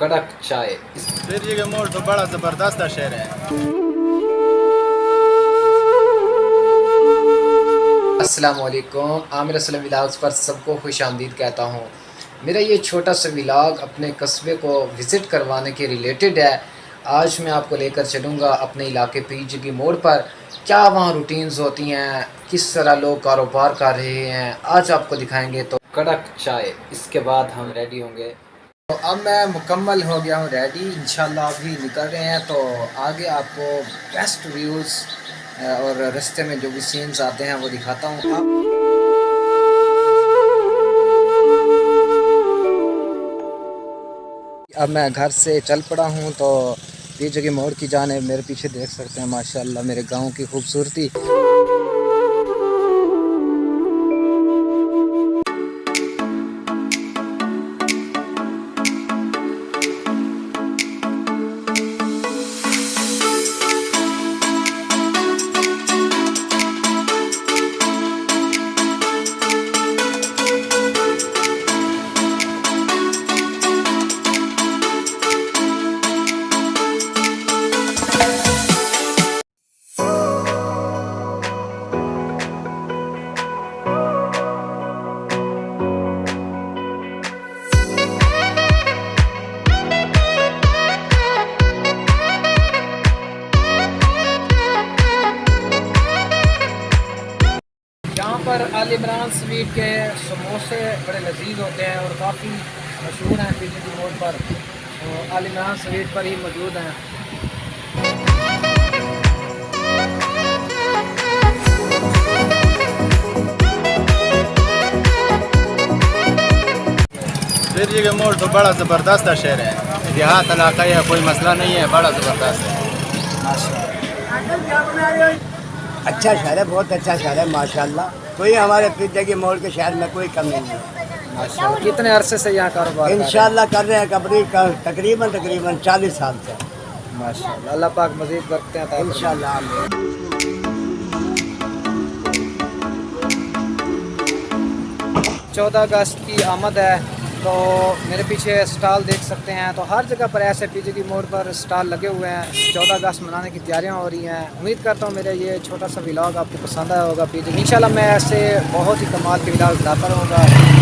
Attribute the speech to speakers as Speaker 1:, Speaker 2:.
Speaker 1: कड़क चाय।
Speaker 2: फिर ये मोड़ तो बड़ा ज़बरदस्त शहर है।
Speaker 1: अस्सलामुअलैकुम, आमिर असलम व्लॉग्स पर सबको खुश आमदीद कहता हूँ। मेरा ये छोटा सा व्लॉग अपने कस्बे को विज़िट करवाने के रिलेटेड है। आज मैं आपको लेकर चलूँगा अपने इलाके पीरजगी मोड़ पर, क्या वहाँ रूटीन्स होती हैं, किस तरह लोग कारोबार कर रहे हैं, आज आपको दिखाएंगे। तो कड़क चाय, इसके बाद हम रेडी होंगे। तो अब मैं मुकम्मल हो गया हूँ रेडी, इंशाल्लाह अभी निकल रहे हैं। तो आगे आपको बेस्ट व्यूज़ और रास्ते में जो भी सीन्स आते हैं वो दिखाता हूँ। अब मैं घर से चल पड़ा हूँ तो पीछे की मोड़ की जाने मेरे पीछे देख सकते हैं माशाल्लाह मेरे गांव की खूबसूरती। यहाँ पर आल इमरान स्वीट के समोसे बड़े लजीज होते हैं और काफ़ी मशहूर हैं पीछे रोड पर। तो आल इमरान स्वीट पर ही मौजूद हैं।
Speaker 2: फिर ये मोड़ तो बड़ा ज़बरदस्त शहर है। देहात इलाका है, कोई मसला नहीं है, बड़ा ज़बरदस्त है।
Speaker 3: अच्छा शहर है, बहुत अच्छा शहर है माशाल्लाह। कोई हमारे पीरजगी मोड़ के शहर में कोई कमी नहीं है
Speaker 1: माशाल्लाह। कितने अरसे से यहाँ कारोबार
Speaker 3: इंशाल्लाह कर रहे हैं तकरीबन 40 साल से
Speaker 1: माशाल्लाह। अल्लाह पाक मज़ीद बरकतें अता फरमाए।
Speaker 3: इंशाल्लाह।
Speaker 1: 14 अगस्त की आमद है तो मेरे पीछे स्टॉल देख सकते हैं। तो हर जगह पर ऐसे पीछे मोड़ पर स्टॉल लगे हुए हैं। 14 अगस्त मनाने की तैयारियां हो रही हैं। उम्मीद करता हूँ मेरा ये छोटा सा व्लॉग आपको पसंद आया होगा। इंशाल्लाह मैं ऐसे बहुत ही कमाल के व्लॉग लाता रहूँगा।